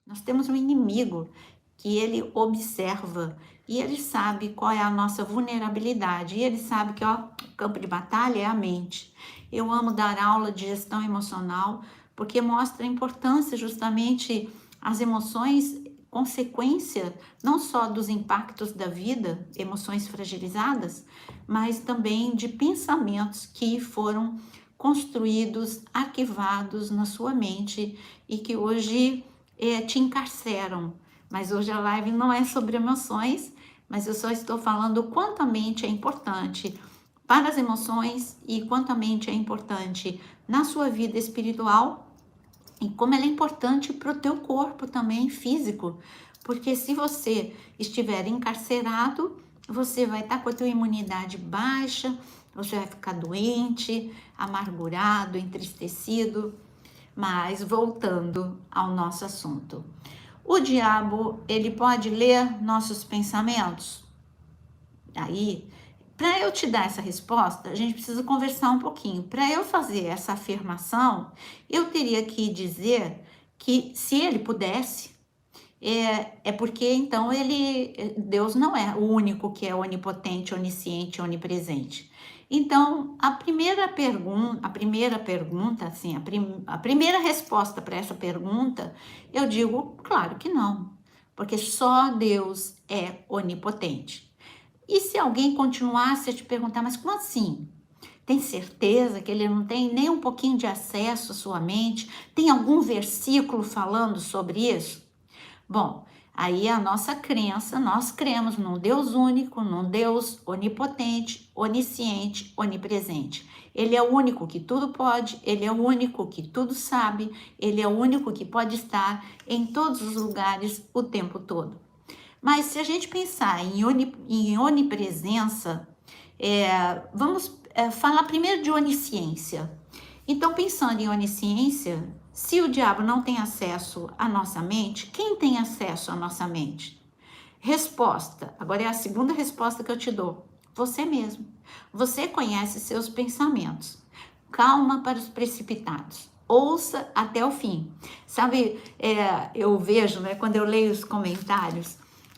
Nós temos um inimigo que ele observa e ele sabe qual é a nossa vulnerabilidade. E ele sabe que ó, o campo de batalha é a mente. Eu amo dar aula de gestão emocional porque mostra a importância justamente as emoções, consequência não só dos impactos da vida, emoções fragilizadas, mas também de pensamentos que foram construídos, arquivados na sua mente e que hoje te encarceram. Mas hoje a live não é sobre emoções, mas eu só estou falando o quanto a mente é importante para as emoções e quanto a mente é importante na sua vida espiritual e como ela é importante para o teu corpo também físico, porque se você estiver encarcerado, você vai estar com a tua imunidade baixa, você vai ficar doente, amargurado, entristecido. Mas voltando ao nosso assunto, o diabo, ele pode ler nossos pensamentos? Aí, para eu te dar essa resposta, a gente precisa conversar um pouquinho. Para eu fazer essa afirmação, eu teria que dizer que se ele pudesse, é porque então Deus não é o único que é onipotente, onisciente, onipresente. Então, a primeira pergunta, assim, a primeira resposta para essa pergunta, eu digo, claro que não, porque só Deus é onipotente. E se alguém continuasse a te perguntar, mas como assim? Tem certeza que ele não tem nem um pouquinho de acesso à sua mente? Tem algum versículo falando sobre isso? Bom, aí a nossa crença, nós cremos num Deus único, num Deus onipotente, onisciente, onipresente. Ele é o único que tudo pode, ele é o único que tudo sabe, ele é o único que pode estar em todos os lugares o tempo todo. Mas se a gente pensar em onipresença, vamos falar primeiro de onisciência. Então, pensando em onisciência, se o diabo não tem acesso à nossa mente, quem tem acesso à nossa mente? Resposta. Agora é a segunda resposta que eu te dou. Você mesmo. Você conhece seus pensamentos. Calma para os precipitados. Ouça até o fim. Sabe, eu vejo, né, quando eu leio os comentários,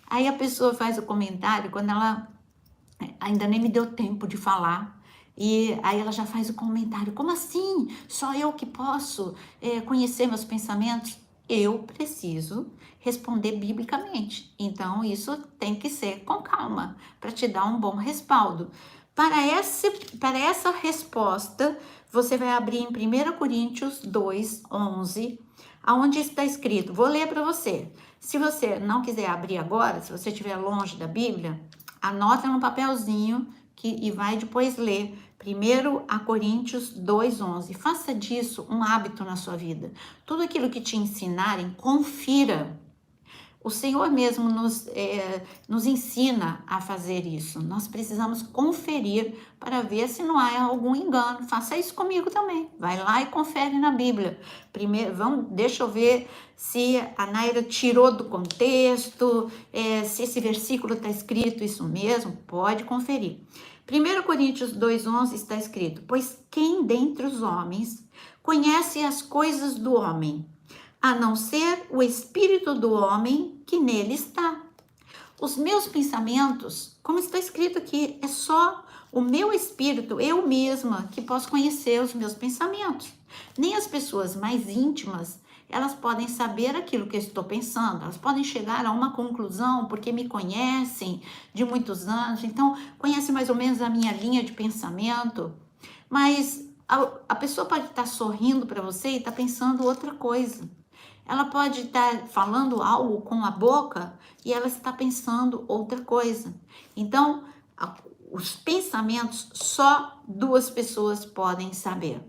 aí a pessoa faz o comentário quando ela ainda nem me deu tempo de falar. E aí ela já faz o comentário, como assim? Só eu que posso conhecer meus pensamentos? Eu preciso responder biblicamente. Então, isso tem que ser com calma, para te dar um bom respaldo. Para essa resposta, você vai abrir em 1 Coríntios 2, 11, aonde está escrito, vou ler para você. Se você não quiser abrir agora, se você estiver longe da Bíblia, anota no papelzinho e vai depois ler 1 Coríntios 2:11. Faça disso um hábito na sua vida. Tudo aquilo que te ensinarem, confira. O Senhor mesmo nos ensina a fazer isso. Nós precisamos conferir para ver se não há algum engano. Faça isso comigo também. Vai lá e confere na Bíblia. Primeiro, deixa eu ver se a Naira tirou do contexto, se esse versículo está escrito isso mesmo. Pode conferir. 1 Coríntios 2:11 está escrito: pois quem dentre os homens conhece as coisas do homem, a não ser o espírito do homem que nele está? Os meus pensamentos, como está escrito aqui, é só o meu espírito, eu mesma, que posso conhecer os meus pensamentos. Nem as pessoas mais íntimas, elas podem saber aquilo que eu estou pensando, elas podem chegar a uma conclusão porque me conhecem de muitos anos, então conhecem mais ou menos a minha linha de pensamento, mas a pessoa pode estar sorrindo para você e estar pensando outra coisa. Ela pode estar falando algo com a boca e ela está pensando outra coisa. Então, os pensamentos só duas pessoas podem saber.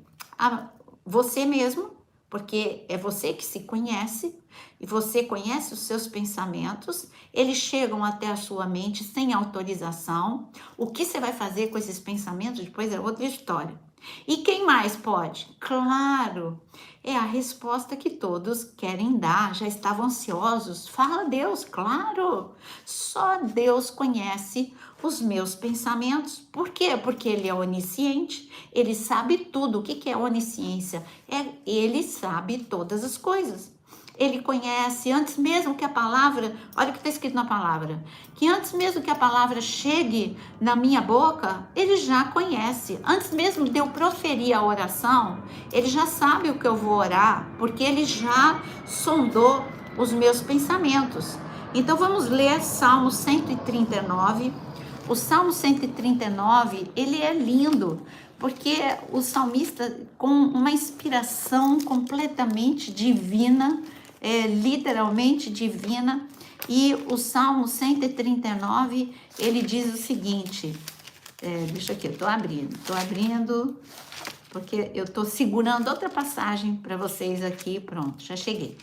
Você mesmo, porque é você que se conhece e você conhece os seus pensamentos, eles chegam até a sua mente sem autorização. O que você vai fazer com esses pensamentos depois é outra história. E quem mais pode? Claro, é a resposta que todos querem dar, já estavam ansiosos. Fala Deus, claro. Só Deus conhece os meus pensamentos. Por quê? Porque Ele é onisciente, Ele sabe tudo. O que é onisciência? Ele sabe todas as coisas. Ele conhece, antes mesmo que a palavra, olha o que está escrito na palavra, que antes mesmo que a palavra chegue na minha boca, ele já conhece. Antes mesmo de eu proferir a oração, ele já sabe o que eu vou orar, porque ele já sondou os meus pensamentos. Então vamos ler Salmo 139. O Salmo 139, ele é lindo, porque o salmista, com uma inspiração completamente divina, literalmente divina, e o Salmo 139, ele diz o seguinte, deixa aqui, eu tô abrindo, porque eu tô segurando outra passagem para vocês aqui, pronto, já cheguei.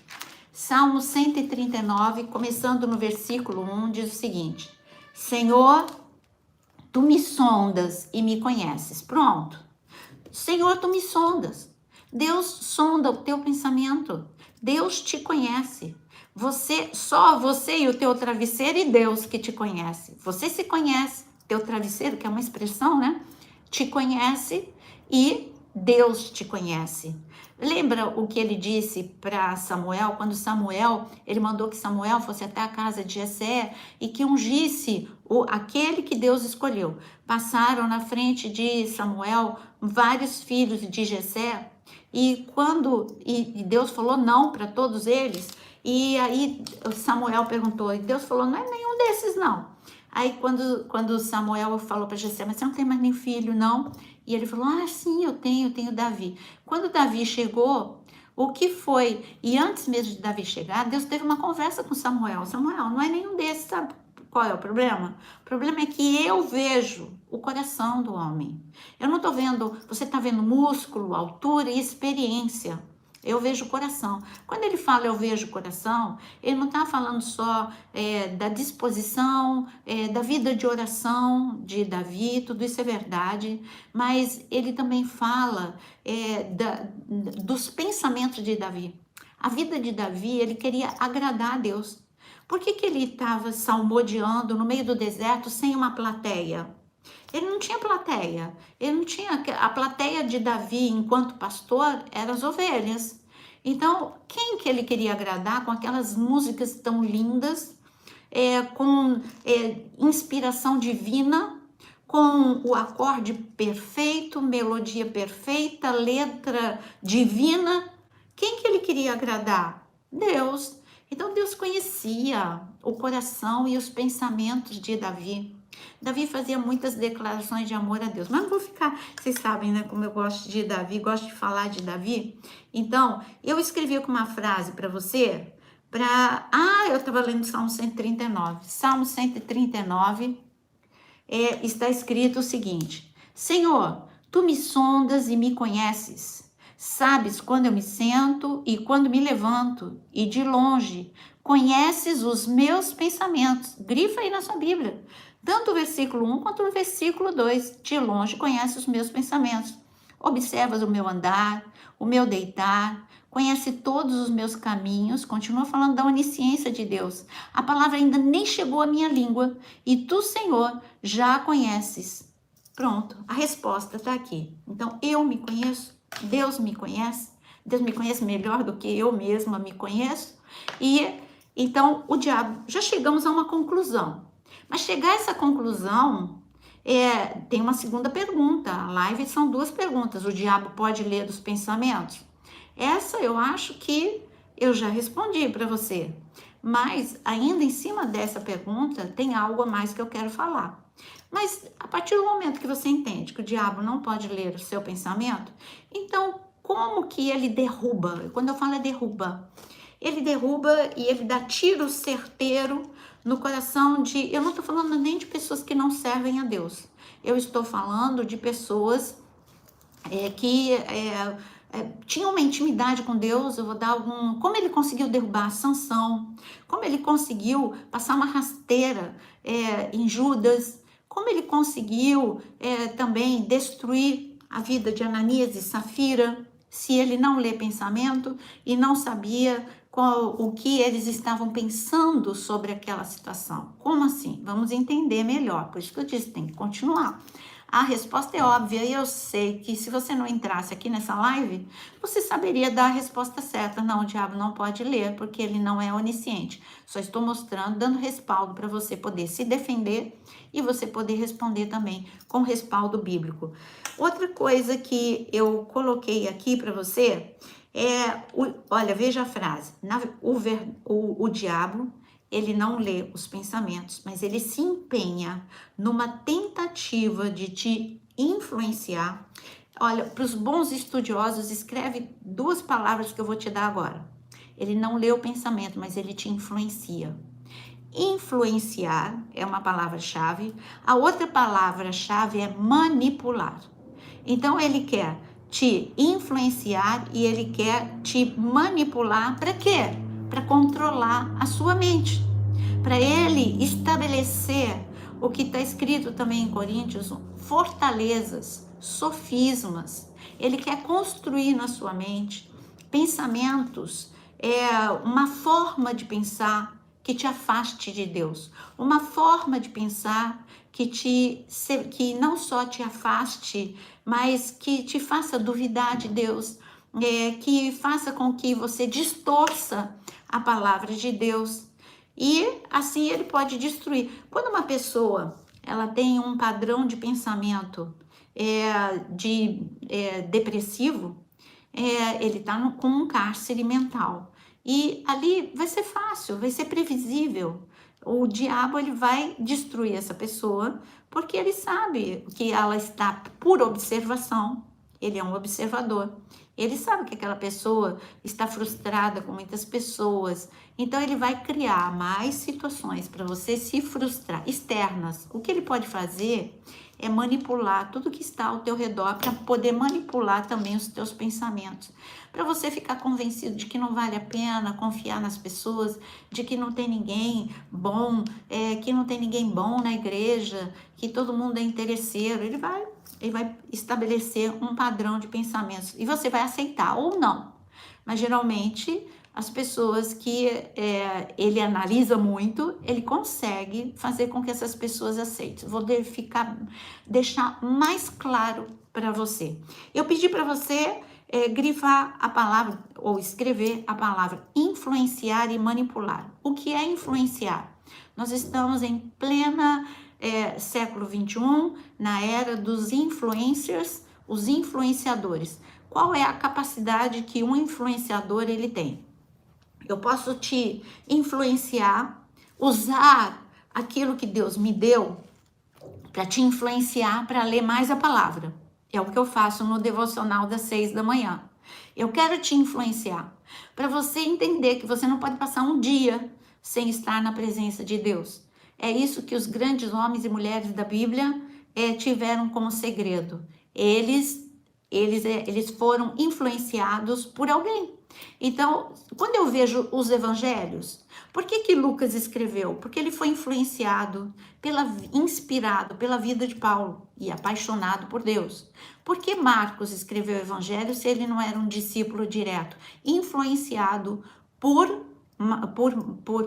Salmo 139, começando no versículo 1, diz o seguinte: Senhor, tu me sondas e me conheces. Pronto. Senhor, tu me sondas. Deus sonda o teu pensamento. Deus te conhece. Só você e o teu travesseiro e Deus que te conhece. Você se conhece, teu travesseiro, que é uma expressão, né? Te conhece e Deus te conhece. Lembra o que ele disse para Samuel, quando ele mandou que Samuel fosse até a casa de Jessé e que ungisse aquele que Deus escolheu. Passaram na frente de Samuel vários filhos de Jessé e Deus falou não para todos eles, e aí Samuel perguntou e Deus falou, não é nenhum desses não. Aí quando Samuel falou para Jessé, mas você não tem mais nem filho não? E ele falou, sim, eu tenho Davi. Quando Davi chegou, o que foi? E antes mesmo de Davi chegar, Deus teve uma conversa com Samuel. Samuel, não é nenhum desses, sabe qual é o problema? O problema é que eu vejo o coração do homem. Eu não estou vendo, você está vendo músculo, altura e experiência. Eu vejo o coração. Quando ele fala eu vejo o coração, ele não está falando só da disposição, da vida de oração de Davi, tudo isso é verdade, mas ele também fala dos pensamentos de Davi. A vida de Davi, ele queria agradar a Deus. Por que ele estava salmodiando no meio do deserto sem uma plateia? Ele não tinha plateia, ele não tinha a plateia de Davi enquanto pastor eram as ovelhas. Então, quem que ele queria agradar com aquelas músicas tão lindas, com inspiração divina, com o acorde perfeito, melodia perfeita, letra divina? Quem que ele queria agradar? Deus. Então Deus conhecia o coração e os pensamentos de Davi. Davi fazia muitas declarações de amor a Deus, mas não vou ficar, vocês sabem, né, como eu gosto de Davi, gosto de falar de Davi. Então, eu escrevi uma frase para você, eu estava lendo Salmo 139. Salmo 139 está escrito o seguinte: Senhor, tu me sondas e me conheces. Sabes quando eu me sento e quando me levanto, e de longe conheces os meus pensamentos. Grifa aí na sua Bíblia. Tanto o versículo 1 quanto o versículo 2. De longe conheces os meus pensamentos. Observas o meu andar, o meu deitar, conhece todos os meus caminhos. Continua falando da onisciência de Deus. A palavra ainda nem chegou à minha língua e tu, Senhor, já a conheces. Pronto, a resposta está aqui. Então, eu me conheço, Deus me conhece melhor do que eu mesma me conheço. E então, o diabo, já chegamos a uma conclusão. Mas chegar a essa conclusão, tem uma segunda pergunta. A live são duas perguntas. O diabo pode ler os pensamentos? Essa eu acho que eu já respondi para você. Mas ainda em cima dessa pergunta, tem algo a mais que eu quero falar. Mas a partir do momento que você entende que o diabo não pode ler o seu pensamento, então como que ele derruba? Quando eu falo derruba, ele derruba e ele dá tiro certeiro no coração de... Eu não estou falando nem de pessoas que não servem a Deus. Eu estou falando de pessoas que tinham uma intimidade com Deus. Eu vou dar como ele conseguiu derrubar Sansão, como ele conseguiu passar uma rasteira em Judas, como ele conseguiu também destruir a vida de Ananias e Safira, se ele não lê pensamento e não sabia o que eles estavam pensando sobre aquela situação. Como assim? Vamos entender melhor, por isso que eu disse, tem que continuar. A resposta é óbvia e eu sei que se você não entrasse aqui nessa live, você saberia dar a resposta certa. Não, o diabo não pode ler porque ele não é onisciente. Só estou mostrando, dando respaldo para você poder se defender e você poder responder também com respaldo bíblico. Outra coisa que eu coloquei aqui para você olha, veja a frase. O diabo, ele não lê os pensamentos, mas ele se empenha numa tentativa de te influenciar. Olha, para os bons estudiosos, escreve duas palavras que eu vou te dar agora. Ele não lê o pensamento, mas ele te influencia. Influenciar é uma palavra-chave. A outra palavra-chave é manipular. Então, ele quer te influenciar e ele quer te manipular para quê? Para controlar a sua mente. Para ele estabelecer o que está escrito também em Coríntios, fortalezas, sofismas. Ele quer construir na sua mente pensamentos, uma forma de pensar que te afaste de Deus, uma forma de pensar que não só te afaste, mas que te faça duvidar de Deus, que faça com que você distorça a palavra de Deus. E assim ele pode destruir. Quando uma pessoa ela tem um padrão de pensamento depressivo, ele está com um cárcere mental. E ali vai ser fácil, vai ser previsível. O diabo ele vai destruir essa pessoa porque ele sabe que ela está por observação, ele é um observador. Ele sabe que aquela pessoa está frustrada com muitas pessoas, então ele vai criar mais situações para você se frustrar, externas. O que ele pode fazer é manipular tudo que está ao teu redor para poder manipular também os teus pensamentos, para você ficar convencido de que não vale a pena confiar nas pessoas, de que não tem ninguém bom, que não tem ninguém bom na igreja, que todo mundo é interesseiro. Ele vai estabelecer um padrão de pensamentos e você vai aceitar ou não. Mas geralmente as pessoas que ele analisa muito, ele consegue fazer com que essas pessoas aceitem. Vou deixar mais claro para você. Eu pedi para você grifar a palavra ou escrever a palavra influenciar e manipular. O que é influenciar? Nós estamos em plena século 21, na era dos influencers, os influenciadores. Qual é a capacidade que um influenciador ele tem? Eu posso te influenciar, usar aquilo que Deus me deu para te influenciar para ler mais a palavra. É o que eu faço no devocional das 6 da manhã. Eu quero te influenciar para você entender que você não pode passar um dia sem estar na presença de Deus. É isso que os grandes homens e mulheres da Bíblia tiveram como segredo. Eles foram influenciados por alguém. Então, quando eu vejo os evangelhos, por que Lucas escreveu? Porque ele foi inspirado pela vida de Paulo e apaixonado por Deus. Por que Marcos escreveu o evangelho se ele não era um discípulo direto? Influenciado por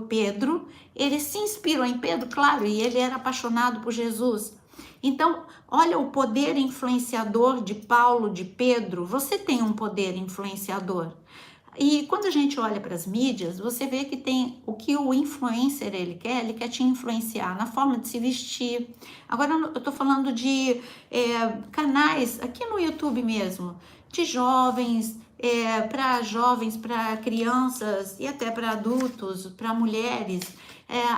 Pedro, ele se inspirou em Pedro, claro, e ele era apaixonado por Jesus. Então, olha o poder influenciador de Paulo, de Pedro. Você tem um poder influenciador. E quando a gente olha para as mídias, você vê que tem o que o influencer ele quer te influenciar na forma de se vestir. Agora eu estou falando de canais aqui no YouTube mesmo, de jovens, para crianças e até para adultos, para mulheres.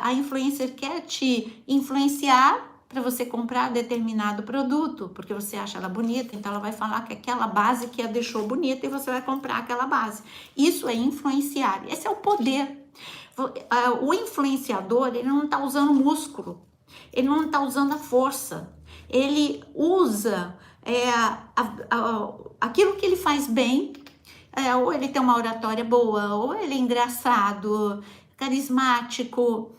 A influencer quer te influenciar para você comprar determinado produto, porque você acha ela bonita, então ela vai falar que aquela base que a deixou bonita e você vai comprar aquela base. Isso é influenciar, esse é o poder. O influenciador, ele não está usando músculo, ele não está usando a força, ele usa aquilo que ele faz bem, ou ele tem uma oratória boa, ou ele é engraçado, carismático,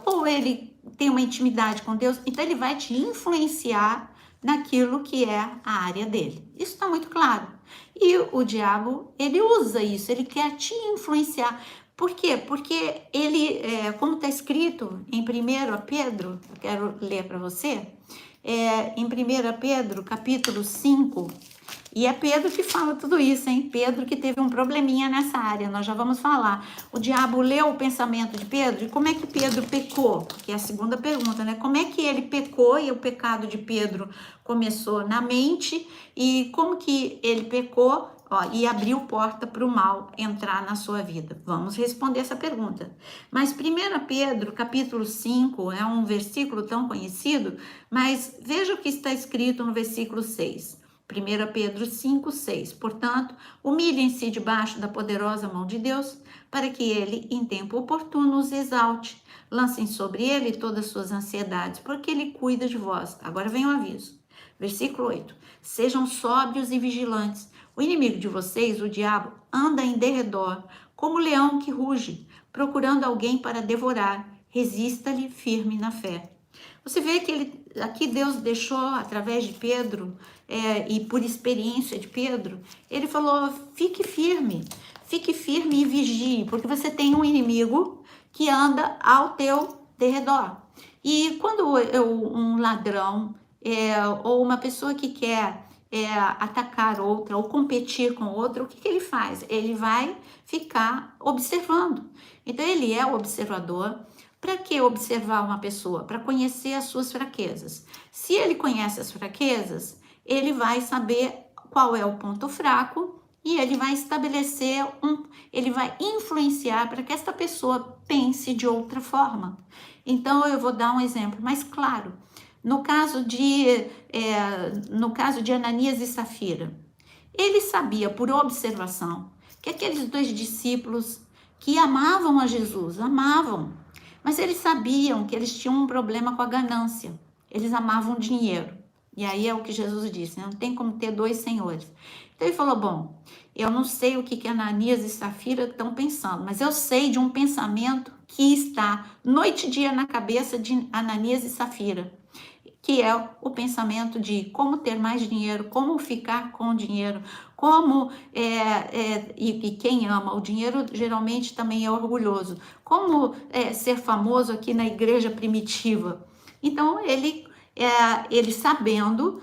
ou ele tem uma intimidade com Deus, então ele vai te influenciar naquilo que é a área dele. Isso está muito claro. E o diabo, ele usa isso, ele quer te influenciar. Por quê? Porque ele, como está escrito em 1 Pedro, eu quero ler para você, em 1 Pedro, capítulo 5, e é Pedro que fala tudo isso, hein? Pedro que teve um probleminha nessa área, nós já vamos falar. O diabo leu o pensamento de Pedro, e como é que Pedro pecou? Que é a segunda pergunta, né? Como é que ele pecou, e o pecado de Pedro começou na mente, e como que ele pecou, ó, e abriu porta para o mal entrar na sua vida? Vamos responder essa pergunta. Mas 1 Pedro, capítulo 5, é um versículo tão conhecido, mas veja o que está escrito no versículo 6. 1 Pedro 5, 6. Portanto, humilhem-se debaixo da poderosa mão de Deus, para que ele, em tempo oportuno, os exalte. Lancem sobre ele todas as suas ansiedades, porque ele cuida de vós. Agora vem o aviso. Versículo 8. Sejam sóbrios e vigilantes. O inimigo de vocês, o diabo, anda em derredor, como leão que ruge, procurando alguém para devorar. Resista-lhe firme na fé. Você vê que aqui Deus deixou, através de Pedro, e por experiência de Pedro, ele falou, fique firme e vigie, porque você tem um inimigo que anda ao teu derredor. E quando um ladrão ou uma pessoa que quer atacar outra ou competir com outra, o que ele faz? Ele vai ficar observando. Então, ele é o observador. Para que observar uma pessoa? Para conhecer as suas fraquezas. Se ele conhece as fraquezas, ele vai saber qual é o ponto fraco e ele vai estabelecer ele vai influenciar para que esta pessoa pense de outra forma. Então, eu vou dar um exemplo mais claro. No caso de Ananias e Safira, ele sabia por observação que aqueles dois discípulos que amavam a Jesus, mas eles sabiam que eles tinham um problema com a ganância. Eles amavam dinheiro. E aí é o que Jesus disse, não tem como ter dois senhores. Então ele falou, bom, eu não sei o que Ananias e Safira estão pensando, mas eu sei de um pensamento que está noite e dia na cabeça de Ananias e Safira, que é o pensamento de como ter mais dinheiro, como ficar com dinheiro, como, e quem ama o dinheiro geralmente também é orgulhoso, como ser famoso aqui na igreja primitiva. Então, ele sabendo,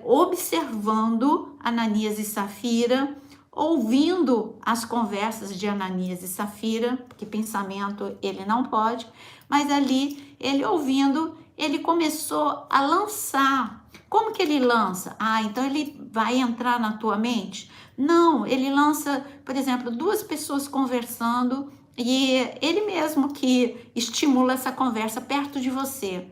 observando Ananias e Safira, ouvindo as conversas de Ananias e Safira, porque pensamento ele não pode, mas ali, ele ouvindo, ele começou a lançar. Como que ele lança? Então ele vai entrar na tua mente? Não, ele lança, por exemplo, duas pessoas conversando e ele mesmo que estimula essa conversa perto de você.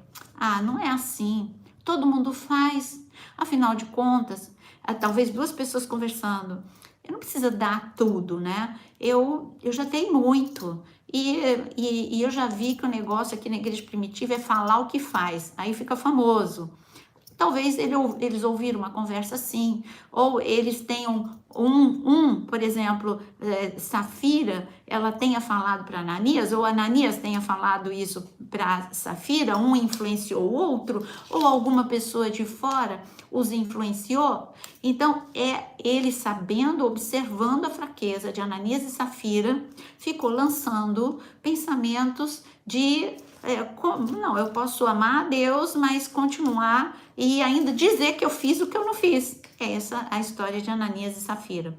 Não é assim. Todo mundo faz. Afinal de contas, talvez duas pessoas conversando. Eu não preciso dar tudo, né? Eu já dei muito. E eu já vi que o negócio aqui na igreja primitiva é falar o que faz. Aí fica famoso. Talvez eles ouviram uma conversa assim, ou eles tenham por exemplo, Safira, ela tenha falado para Ananias, ou Ananias tenha falado isso para Safira, um influenciou o outro, ou alguma pessoa de fora os influenciou. Então, ele sabendo, observando a fraqueza de Ananias e Safira, ficou lançando pensamentos de não, eu posso amar a Deus, mas continuar e ainda dizer que eu fiz o que eu não fiz. Essa a história de Ananias e Safira.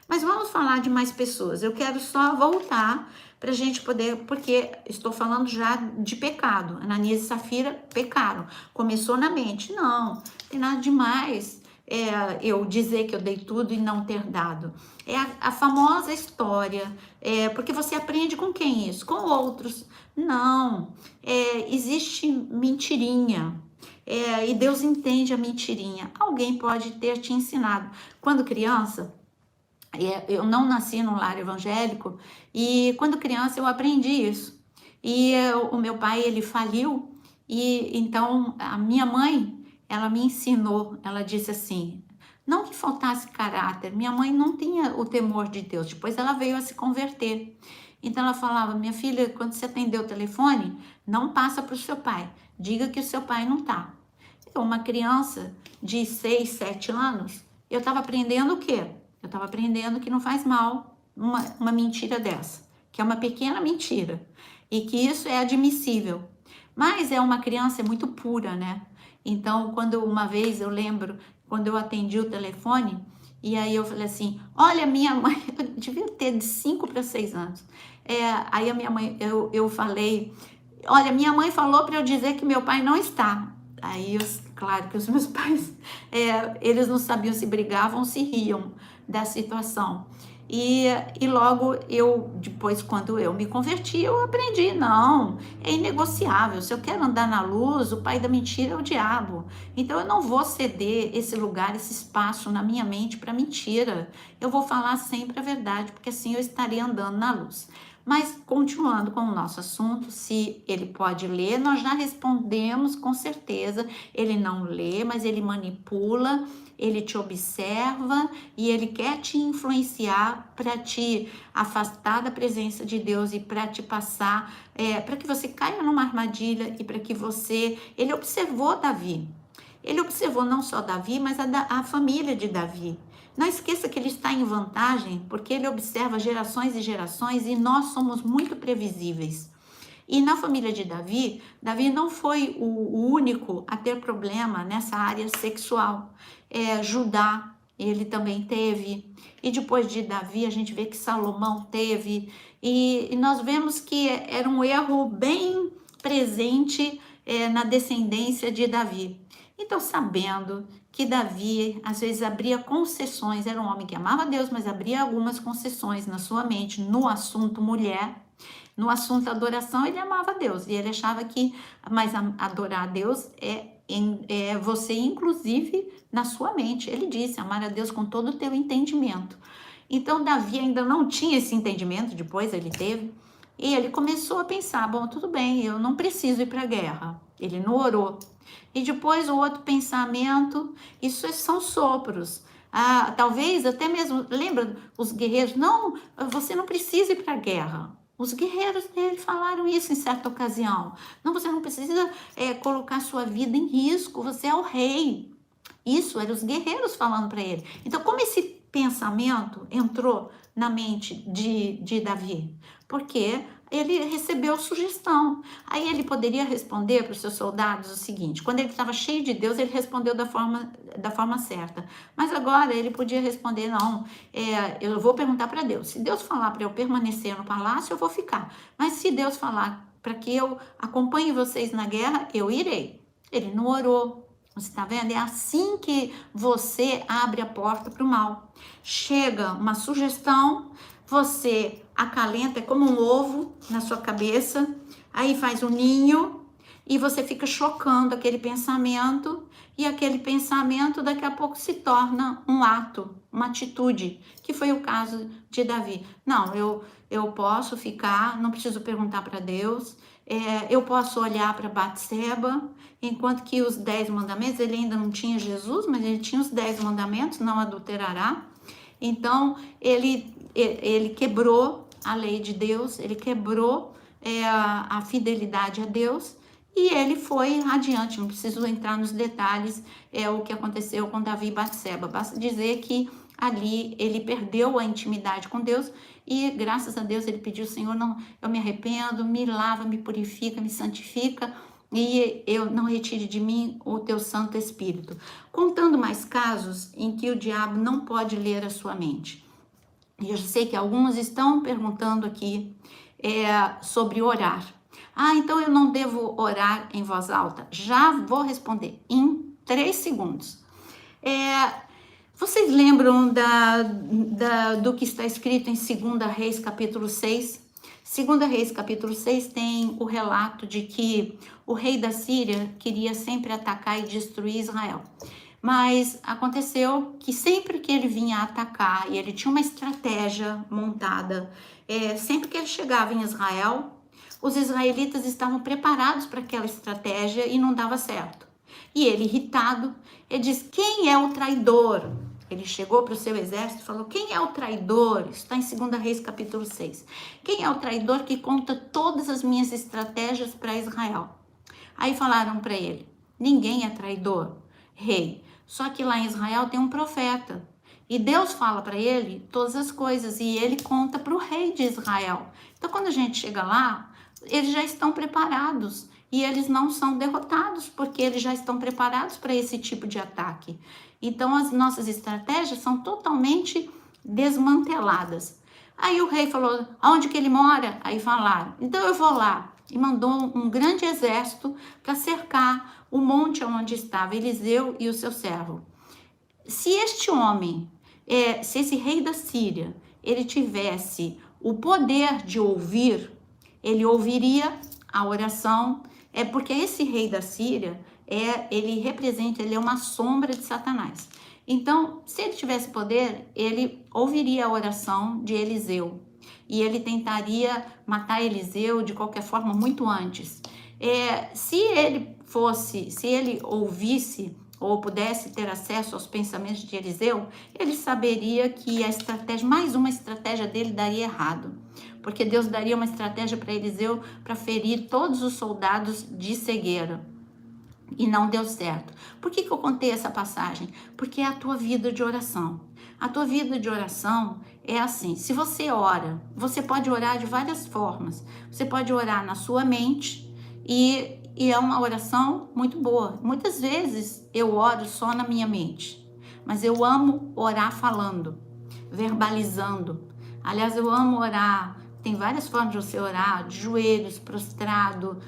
Mas vamos falar de mais pessoas. Eu quero só voltar para a gente poder, porque estou falando já de pecado. Ananias e Safira pecaram. Começou na mente. Não tem nada demais eu dizer que eu dei tudo e não ter dado. É a famosa história, porque você aprende com quem isso? Com outros. Não, existe mentirinha. E Deus entende a mentirinha. Alguém pode ter te ensinado. Quando criança, eu não nasci num lar evangélico, e quando criança eu aprendi isso. E o meu pai, ele faliu, e então a minha mãe, ela me ensinou, ela disse assim, não que faltasse caráter, minha mãe não tinha o temor de Deus, depois ela veio a se converter. Então ela falava, minha filha, quando você atender o telefone, não passa para o seu pai, diga que o seu pai não tá. Uma criança de 6, 7 anos, eu estava aprendendo o quê? Eu estava aprendendo que não faz mal uma mentira dessa, que é uma pequena mentira, e que isso é admissível. Mas uma criança é muito pura, né? Então, quando uma vez eu lembro, quando eu atendi o telefone, e aí eu falei assim: olha, minha mãe, eu devia ter de 5 para 6 anos. Aí a minha mãe, eu falei: olha, minha mãe falou para eu dizer que meu pai não está. Aí, claro que os meus pais, eles não sabiam se brigavam ou se riam da situação. E, e logo depois, quando eu me converti, eu aprendi, não, é inegociável. Se eu quero andar na luz, o pai da mentira é o diabo. Então eu não vou ceder esse lugar, esse espaço na minha mente para mentira. Eu vou falar sempre a verdade, porque assim eu estarei andando na luz. Mas continuando com o nosso assunto, se ele pode ler, nós já respondemos com certeza. Ele não lê, mas ele manipula, ele te observa e ele quer te influenciar para te afastar da presença de Deus e para te passar, para que você caia numa armadilha e para que você. Ele observou Davi. Ele observou não só Davi, mas a família de Davi. Não esqueça que ele está em vantagem, porque ele observa gerações e gerações e nós somos muito previsíveis. E na família de Davi, Davi não foi o único a ter problema nessa área sexual. Judá, ele também teve. E depois de Davi, a gente vê que Salomão teve. E nós vemos que era um erro bem presente na descendência de Davi. Então, sabendo que Davi às vezes abria concessões, era um homem que amava Deus, mas abria algumas concessões na sua mente no assunto mulher, no assunto adoração, ele amava Deus e ele achava que, mas adorar a Deus é você, inclusive, na sua mente. Ele disse, amar a Deus com todo o teu entendimento. Então, Davi ainda não tinha esse entendimento, depois ele teve, e ele começou a pensar, bom, tudo bem, eu não preciso ir para a guerra. Ele não orou. E depois o outro pensamento, isso são sopros. Talvez até mesmo, lembra os guerreiros? Não, você não precisa ir para a guerra. Os guerreiros dele falaram isso em certa ocasião. Não, você não precisa colocar sua vida em risco, você é o rei. Isso eram os guerreiros falando para ele. Então, como esse pensamento entrou na mente de Davi? Porque ele recebeu sugestão. Aí ele poderia responder para os seus soldados o seguinte: quando ele estava cheio de Deus, ele respondeu da forma certa. Mas agora ele podia responder: não, eu vou perguntar para Deus. Se Deus falar para eu permanecer no palácio, eu vou ficar. Mas se Deus falar para que eu acompanhe vocês na guerra, eu irei. Ele não orou. Você está vendo? É assim que você abre a porta para o mal. Chega uma sugestão, você acalenta, é como um ovo na sua cabeça, aí faz um ninho e você fica chocando aquele pensamento e aquele pensamento daqui a pouco se torna um ato, uma atitude, que foi o caso de Davi. Não, eu posso ficar, não preciso perguntar para Deus, eu posso olhar para Batseba, enquanto que os 10 mandamentos, ele ainda não tinha Jesus, mas ele tinha os 10 mandamentos, não adulterará. Então, ele quebrou a lei de Deus, ele quebrou a fidelidade a Deus e ele foi adiante. Não preciso entrar nos detalhes o que aconteceu com Davi e Batseba. Basta dizer que ali ele perdeu a intimidade com Deus e graças a Deus ele pediu: Senhor, não, eu me arrependo, me lava, me purifica, me santifica e eu não retire de mim o teu Santo Espírito. Contando mais casos em que o diabo não pode ler a sua mente. Eu já sei que alguns estão perguntando aqui sobre orar. Então eu não devo orar em voz alta? Já vou responder em 3 segundos. Vocês lembram do que está escrito em 2 Reis, capítulo 6? 2 Reis, capítulo 6 tem o relato de que o rei da Síria queria sempre atacar e destruir Israel. Mas aconteceu que sempre que ele vinha atacar, e ele tinha uma estratégia montada, sempre que ele chegava em Israel, os israelitas estavam preparados para aquela estratégia e não dava certo. E ele, irritado, ele diz: quem é o traidor? Ele chegou para o seu exército e falou: quem é o traidor? Isso está em 2 Reis, capítulo 6. Quem é o traidor que conta todas as minhas estratégias para Israel? Aí falaram para ele: ninguém é traidor, rei. Só que lá em Israel tem um profeta. E Deus fala para ele todas as coisas. E ele conta para o rei de Israel. Então, quando a gente chega lá, eles já estão preparados. e eles não são derrotados, porque eles já estão preparados para esse tipo de ataque. Então, as nossas estratégias são totalmente desmanteladas. Aí o rei falou, aonde que ele mora? Aí falaram, então eu vou lá. E mandou um grande exército para cercar o monte onde estava Eliseu e o seu servo. Se este homem, se esse rei da Síria, ele tivesse o poder de ouvir, ele ouviria a oração, porque esse rei da Síria, ele é uma sombra de Satanás. Então, se ele tivesse poder, ele ouviria a oração de Eliseu e ele tentaria matar Eliseu de qualquer forma muito antes. Se ele ouvisse ou pudesse ter acesso aos pensamentos de Eliseu, ele saberia que mais uma estratégia dele daria errado, porque Deus daria uma estratégia para Eliseu para ferir todos os soldados de cegueira. E não deu certo. Por que eu contei essa passagem? Porque é a tua vida de oração. A tua vida de oração é assim, se você ora, você pode orar de várias formas. Você pode orar na sua mente e é uma oração muito boa. Muitas vezes eu oro só na minha mente, mas eu amo orar falando, verbalizando. Aliás, eu amo orar. Tem várias formas de você orar, de joelhos, prostrado,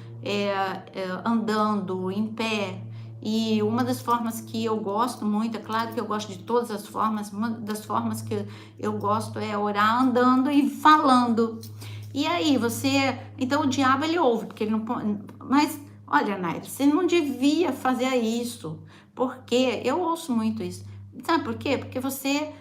andando, em pé. E uma das formas que eu gosto muito, é claro que eu gosto de todas as formas, uma das formas que eu gosto é orar andando e falando. E aí então o diabo ele ouve, porque ele não pode, mas olha, Naira, você não devia fazer isso, porque eu ouço muito isso. Sabe por quê? Porque você,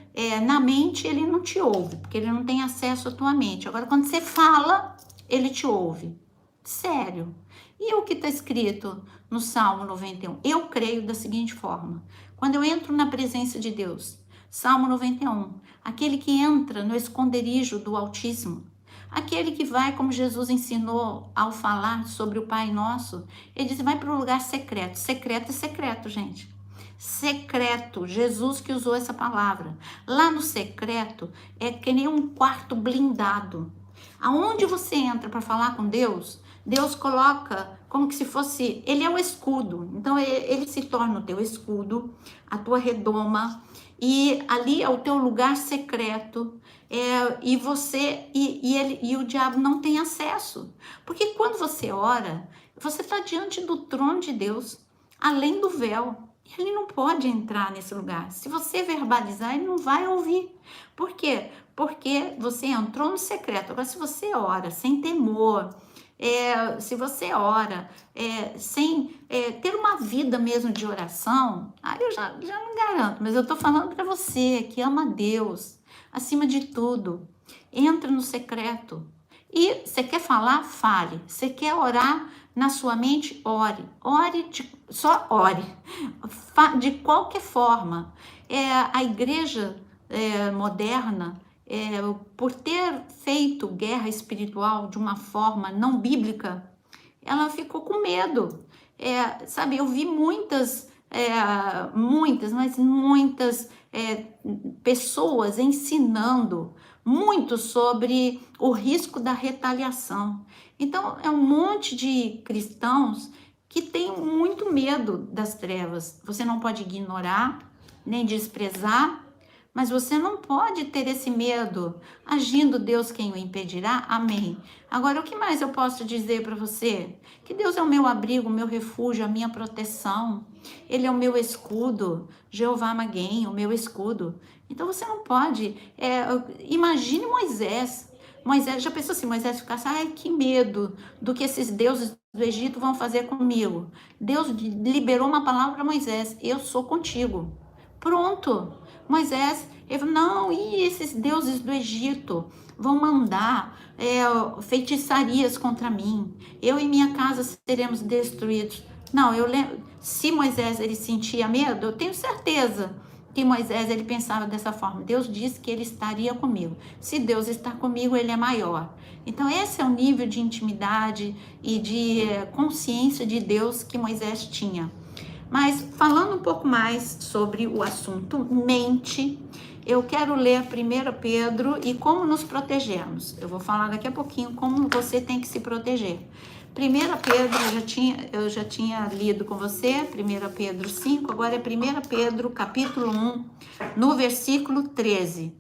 na mente, ele não te ouve, porque ele não tem acesso à tua mente. Agora, quando você fala, ele te ouve. Sério. E o que está escrito no Salmo 91? Eu creio da seguinte forma. Quando eu entro na presença de Deus, Salmo 91, aquele que entra no esconderijo do Altíssimo, aquele que vai, como Jesus ensinou ao falar sobre o Pai Nosso, ele diz, vai para o lugar secreto. Secreto é secreto, gente. Secreto, Jesus que usou essa palavra. Lá no secreto é que nem um quarto blindado. Aonde você entra para falar com Deus, Deus coloca como que se fosse, ele é o escudo. Então ele se torna o teu escudo, a tua redoma, e ali é o teu lugar secreto. E você e o diabo não tem acesso. Porque quando você ora, você está diante do trono de Deus, além do véu. Ele não pode entrar nesse lugar. Se você verbalizar, ele não vai ouvir. Por quê? Porque você entrou no secreto. Agora, se você ora sem temor, se você ora sem ter uma vida mesmo de oração, aí eu já não garanto, mas eu estou falando para você que ama Deus, acima de tudo. Entra no secreto. E você quer falar? Fale. Você quer orar na sua mente? Ore. Só ore. De qualquer forma. A igreja moderna, por ter feito guerra espiritual de uma forma não bíblica, ela ficou com medo. Sabe, eu vi muitas pessoas ensinando muito sobre o risco da retaliação. Então, é um monte de cristãos que tem muito medo das trevas. Você não pode ignorar, nem desprezar, mas você não pode ter esse medo. Agindo Deus, quem o impedirá? Amém. Agora, o que mais eu posso dizer para você? Que Deus é o meu abrigo, o meu refúgio, a minha proteção. Ele é o meu escudo. Jeová Maguém, o meu escudo. Então, você não pode... imagine Moisés. Já pensou assim, Moisés ficasse, ai, que medo do que esses deuses do Egito vão fazer comigo. Deus liberou uma palavra para Moisés, eu sou contigo. Pronto. Moisés, ele falou, não, e esses deuses do Egito vão mandar feitiçarias contra mim. Eu e minha casa seremos destruídos. Não, eu lembro, se Moisés ele sentia medo, eu tenho certeza que Moisés ele pensava dessa forma. Deus disse que ele estaria comigo. Se Deus está comigo, ele é maior. Então esse é o nível de intimidade e de consciência de Deus que Moisés tinha. Mas falando um pouco mais sobre o assunto mente, eu quero ler 1 Pedro e como nos protegermos. Eu vou falar daqui a pouquinho como você tem que se proteger. 1 Pedro, eu já tinha lido com você, 1 Pedro 5, agora é 1 Pedro capítulo 1, no versículo 13.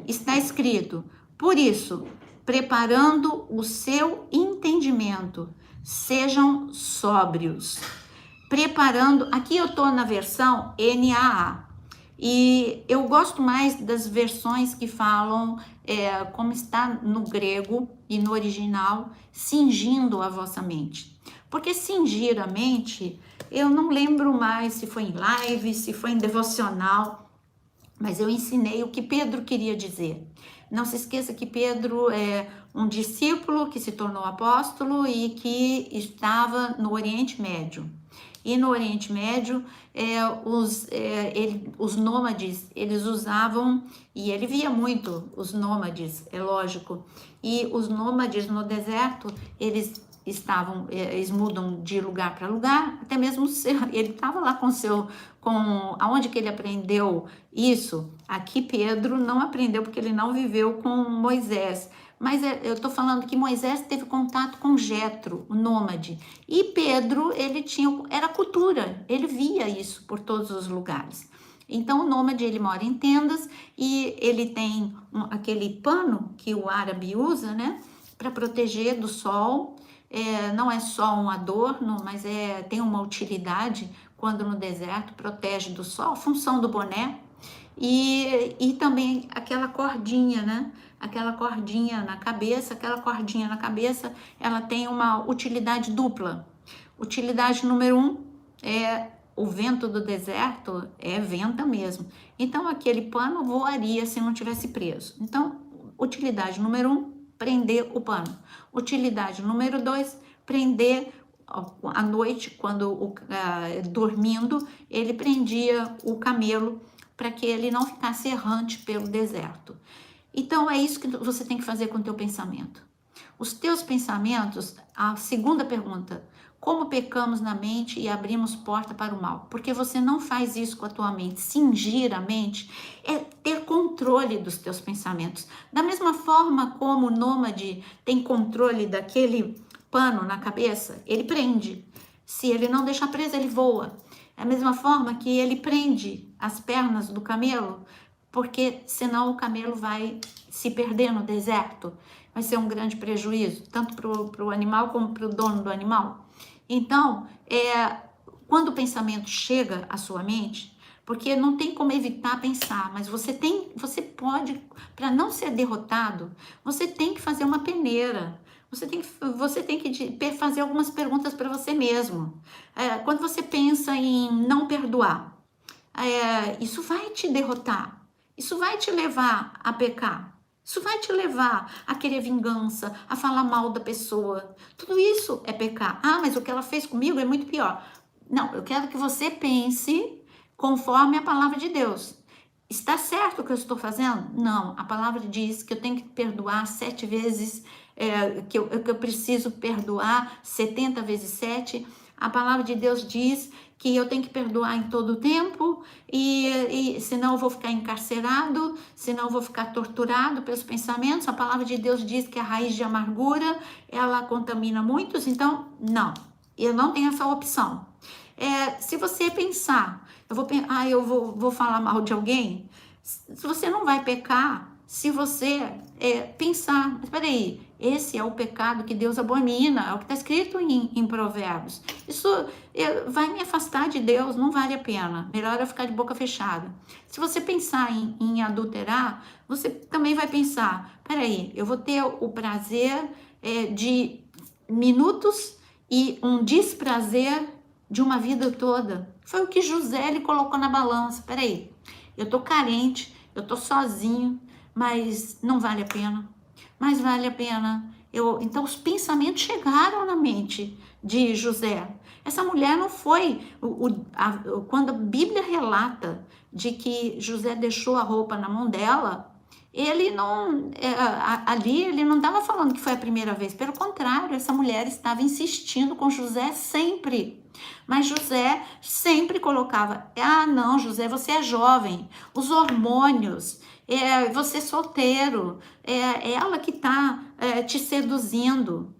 Está escrito: por isso, preparando o seu entendimento, sejam sóbrios. Preparando, aqui eu estou na versão NAA, e eu gosto mais das versões que falam, como está no grego e no original, cingindo a vossa mente. Porque cingir a mente, eu não lembro mais se foi em live, se foi em devocional, mas eu ensinei o que Pedro queria dizer. Não se esqueça que Pedro é um discípulo que se tornou apóstolo e que estava no Oriente Médio. E no Oriente Médio, os nômades, eles usavam, e ele via muito os nômades, é lógico, e os nômades no deserto, eles mudam de lugar para lugar, até mesmo ele estava lá aonde que ele aprendeu isso? Aqui Pedro não aprendeu porque ele não viveu com Moisés. Mas eu estou falando que Moisés teve contato com Jetro, o nômade. E Pedro, era cultura, ele via isso por todos os lugares. Então o nômade, ele mora em tendas e ele tem aquele pano que o árabe usa, né? Para proteger do sol. Não é só um adorno, mas tem uma utilidade quando no deserto protege do sol, função do boné. E também aquela cordinha, né? Aquela cordinha na cabeça, ela tem uma utilidade dupla. Utilidade número 1 é o vento do deserto, venta mesmo. Então, aquele pano voaria se não tivesse preso. Então, utilidade número 1, prender o pano. Utilidade número 2, prender à noite, quando dormindo, ele prendia o camelo para que ele não ficasse errante pelo deserto. Então, é isso que você tem que fazer com o teu pensamento. Os teus pensamentos, a segunda pergunta, como pecamos na mente e abrimos porta para o mal? Porque você não faz isso com a tua mente. Cingir a mente é ter controle dos teus pensamentos. Da mesma forma como o nômade tem controle daquele pano na cabeça, ele prende. Se ele não deixar preso, ele voa. É a mesma forma que ele prende as pernas do camelo, porque senão o camelo vai se perder no deserto. Vai ser um grande prejuízo, tanto para o animal como para o dono do animal. Então, quando o pensamento chega à sua mente, porque não tem como evitar pensar, mas você pode, para não ser derrotado, você tem que fazer uma peneira. Você tem que fazer algumas perguntas para você mesmo. Quando você pensa em não perdoar, isso vai te derrotar. Isso vai te levar a pecar. Isso vai te levar a querer vingança, a falar mal da pessoa. Tudo isso é pecar. Ah, mas o que ela fez comigo é muito pior. Não, eu quero que você pense conforme a palavra de Deus. Está certo o que eu estou fazendo? Não, a palavra diz que eu tenho que perdoar 7 vezes, que eu preciso perdoar 70 vezes 7. A palavra de Deus diz que eu tenho que perdoar em todo o tempo, e senão eu vou ficar encarcerado, senão eu vou ficar torturado pelos pensamentos. A palavra de Deus diz que a raiz de amargura, ela contamina muitos, então não, eu não tenho essa opção. Se você pensar, eu vou falar mal de alguém, você não vai pecar se você pensar, mas peraí, esse é o pecado que Deus abomina, é o que está escrito em Provérbios. Isso vai me afastar de Deus, não vale a pena, melhor eu ficar de boca fechada. Se você pensar em adulterar, você também vai pensar, peraí, eu vou ter o prazer de minutos e um desprazer de uma vida toda. Foi o que José ele colocou na balança. Peraí, eu tô carente, eu tô sozinho, mas não vale a pena. Mas vale a pena. Então os pensamentos chegaram na mente de José. Essa mulher não foi... quando a Bíblia relata de que José deixou a roupa na mão dela, ele não... ali ele não estava falando que foi a primeira vez. Pelo contrário, essa mulher estava insistindo com José sempre. Mas José sempre colocava, não, José, você é jovem, os hormônios, você solteiro, é ela que está te seduzindo.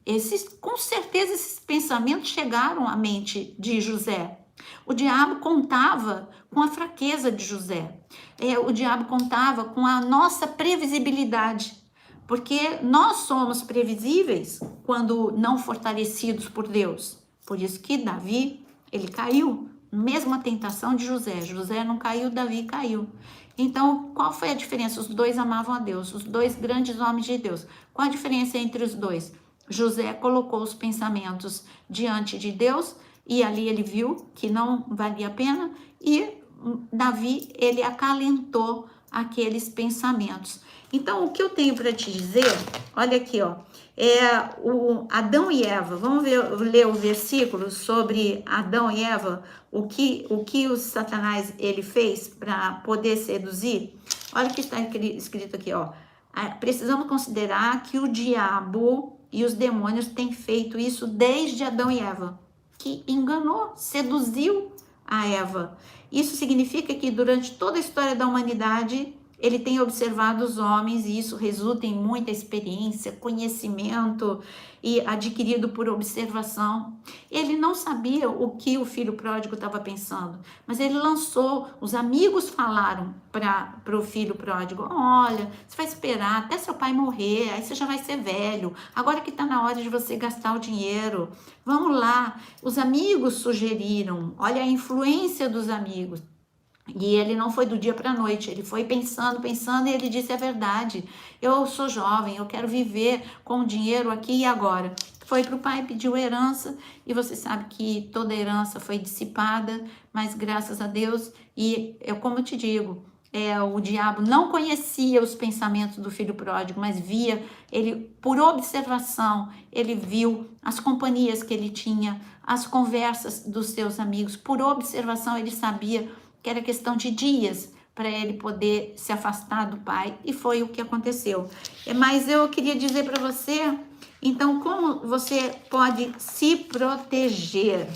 Com certeza esses pensamentos chegaram à mente de José. O diabo contava com a fraqueza de José. O diabo contava com a nossa previsibilidade. Porque nós somos previsíveis quando não fortalecidos por Deus. Por isso que Davi, ele caiu. Mesma tentação de José. José não caiu, Davi caiu. Então, qual foi a diferença? Os dois amavam a Deus, os dois grandes homens de Deus. Qual a diferença entre os dois? José colocou os pensamentos diante de Deus e ali ele viu que não valia a pena, e Davi, ele acalentou aqueles pensamentos. Então, o que eu tenho para te dizer, olha aqui, ó, o Adão e Eva. Vamos ler o versículo sobre Adão e Eva, o que o Satanás ele fez para poder seduzir. Olha o que está escrito aqui, ó. Precisamos considerar que o diabo e os demônios têm feito isso desde Adão e Eva, que enganou, seduziu a Eva. Isso significa que durante toda a história da humanidade, ele tem observado os homens e isso resulta em muita experiência, conhecimento e adquirido por observação. Ele não sabia o que o filho pródigo estava pensando, mas ele lançou, os amigos falaram para o filho pródigo: olha, você vai esperar até seu pai morrer, aí você já vai ser velho, agora que está na hora de você gastar o dinheiro, vamos lá. Os amigos sugeriram, olha a influência dos amigos. E ele não foi do dia para a noite, ele foi pensando, e ele disse: é verdade, eu sou jovem, eu quero viver com o dinheiro aqui e agora. Foi para o pai, pediu herança, e você sabe que toda herança foi dissipada, mas graças a Deus, e eu como te digo, o diabo não conhecia os pensamentos do filho pródigo, mas via, ele por observação, ele viu as companhias que ele tinha, as conversas dos seus amigos, por observação ele sabia que era questão de dias para ele poder se afastar do pai, e foi o que aconteceu. Mas eu queria dizer para você, então, como você pode se proteger.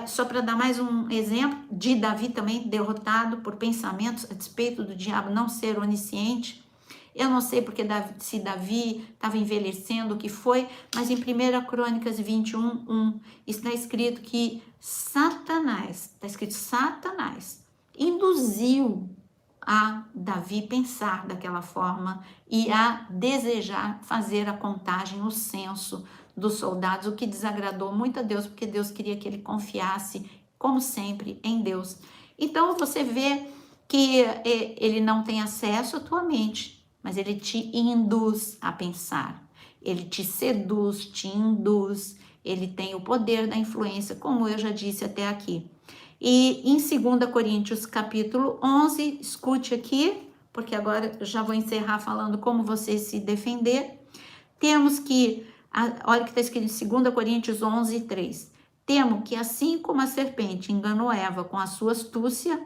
Só para dar mais um exemplo de Davi também derrotado por pensamentos, a despeito do diabo não ser onisciente. Eu não sei porque se Davi estava envelhecendo, o que foi, mas em 1 Crônicas 21:1 está escrito que Satanás induziu a Davi pensar daquela forma e a desejar fazer a contagem, o censo dos soldados, o que desagradou muito a Deus, porque Deus queria que ele confiasse, como sempre, em Deus. Então você vê que ele não tem acesso à tua mente, mas ele te induz a pensar, ele te seduz, te induz, ele tem o poder da influência, como eu já disse até aqui. E em 2 Coríntios capítulo 11, escute aqui, porque agora eu já vou encerrar falando como você se defender. Temos que, olha o que está escrito em 2 Coríntios 11:3. Temo que assim como a serpente enganou Eva com a sua astúcia,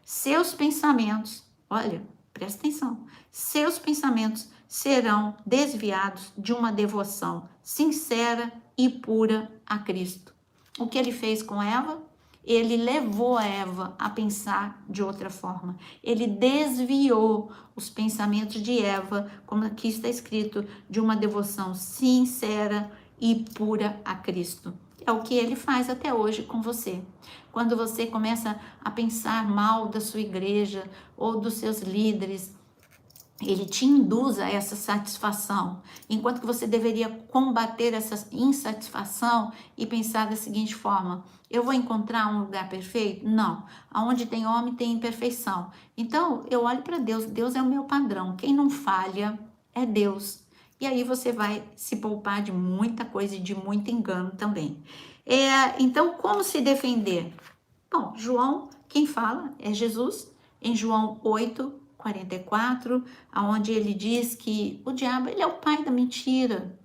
seus pensamentos, olha, presta atenção, seus pensamentos serão desviados de uma devoção sincera e pura a Cristo. O que ele fez com Eva? Ele levou a Eva a pensar de outra forma. Ele desviou os pensamentos de Eva, como aqui está escrito, de uma devoção sincera e pura a Cristo. É o que ele faz até hoje com você. Quando você começa a pensar mal da sua igreja ou dos seus líderes, ele te induz a essa satisfação, enquanto que você deveria combater essa insatisfação e pensar da seguinte forma: eu vou encontrar um lugar perfeito? Não. Aonde tem homem tem imperfeição. Então, eu olho para Deus, Deus é o meu padrão, quem não falha é Deus. E aí você vai se poupar de muita coisa e de muito engano também. Então, como se defender? Bom, João, quem fala é Jesus, em João 8:44, aonde ele diz que o diabo, ele é o pai da mentira.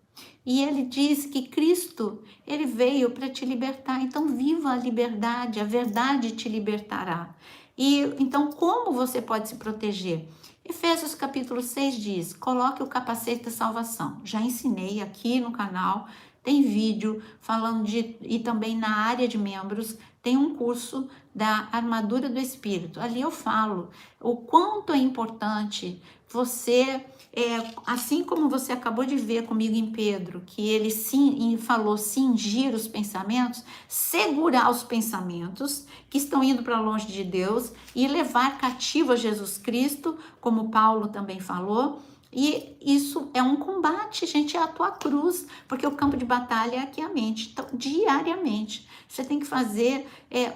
E ele diz que Cristo, ele veio para te libertar. Então, viva a liberdade, a verdade te libertará. E então, como você pode se proteger? Efésios capítulo 6 diz: coloque o capacete da salvação. Já ensinei aqui no canal, tem vídeo falando de, e também na área de membros, tem um curso da armadura do espírito. Ali eu falo o quanto é importante você, assim como você acabou de ver comigo em Pedro, que ele sim falou cingir os pensamentos, segurar os pensamentos que estão indo para longe de Deus e levar cativo a Jesus Cristo, como Paulo também falou. E isso é um combate, gente, é a tua cruz, porque o campo de batalha é aqui a mente. Então, diariamente, você tem que fazer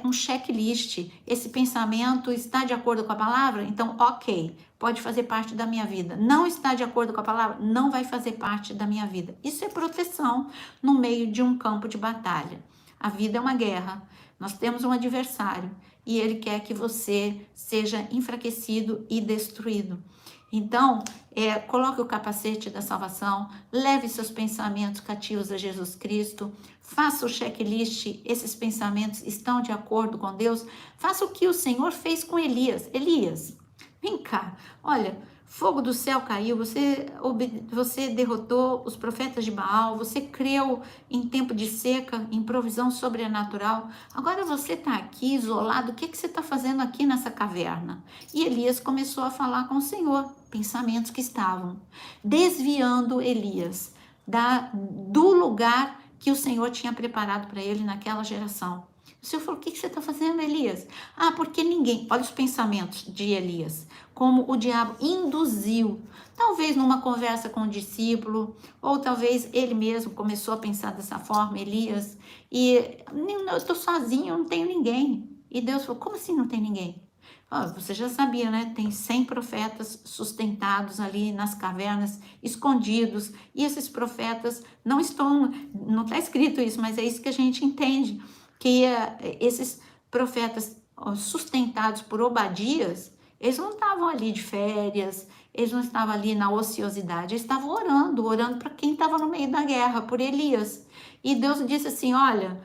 um checklist. Esse pensamento está de acordo com a palavra? Então, ok, pode fazer parte da minha vida. Não está de acordo com a palavra? Não vai fazer parte da minha vida. Isso é proteção no meio de um campo de batalha. A vida é uma guerra. Nós temos um adversário e ele quer que você seja enfraquecido e destruído. Então, coloque o capacete da salvação, leve seus pensamentos cativos a Jesus Cristo, faça o checklist, esses pensamentos estão de acordo com Deus, faça o que o Senhor fez com Elias. Elias, vem cá, olha, fogo do céu caiu, você derrotou os profetas de Baal, você creu em tempo de seca, em provisão sobrenatural, agora você está aqui isolado, o que você está fazendo aqui nessa caverna? E Elias começou a falar com o Senhor, pensamentos que estavam desviando Elias do lugar que o Senhor tinha preparado para ele naquela geração. O Senhor falou, o que você está fazendo, Elias? Ah, porque ninguém, olha os pensamentos de Elias, como o diabo induziu, talvez numa conversa com o discípulo, ou talvez ele mesmo começou a pensar dessa forma, Elias, e eu estou sozinho, eu não tenho ninguém. E Deus falou, como assim não tem ninguém? Você já sabia, né? Tem 100 profetas sustentados ali nas cavernas, escondidos, e esses profetas não está escrito isso, mas é isso que a gente entende, que esses profetas sustentados por Obadias, eles não estavam ali de férias, eles não estavam ali na ociosidade, eles estavam orando para quem estava no meio da guerra, por Elias. E Deus disse assim, olha,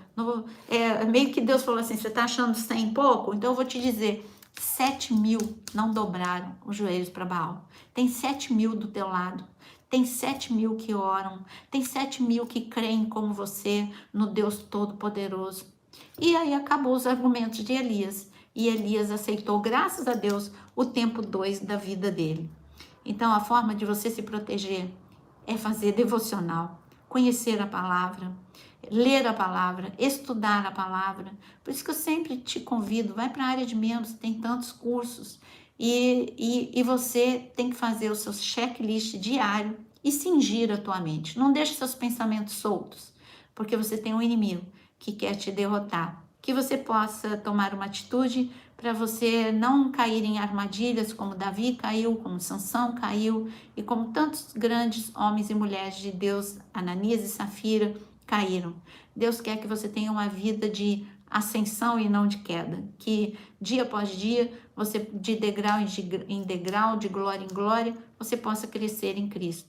meio que Deus falou assim, você está achando 100 pouco? Então eu vou te dizer, 7.000 não dobraram os joelhos para Baal. Tem 7.000 do teu lado. Tem 7.000 que oram. Tem 7.000 que creem como você no Deus Todo-Poderoso. E aí acabou os argumentos de Elias. E Elias aceitou, graças a Deus, o tempo 2 da vida dele. Então a forma de você se proteger é fazer devocional, conhecer a palavra, ler a palavra, estudar a palavra. Por isso que eu sempre te convido, vai para a área de membros, tem tantos cursos, e você tem que fazer o seu checklist diário e cingir a tua mente. Não deixe seus pensamentos soltos, porque você tem um inimigo que quer te derrotar. Que você possa tomar uma atitude para você não cair em armadilhas como Davi caiu, como Sansão caiu, e como tantos grandes homens e mulheres de Deus, Ananias e Safira, caíram. Deus quer que você tenha uma vida de ascensão e não de queda, que dia após dia, você de degrau em degrau, de glória em glória, você possa crescer em Cristo.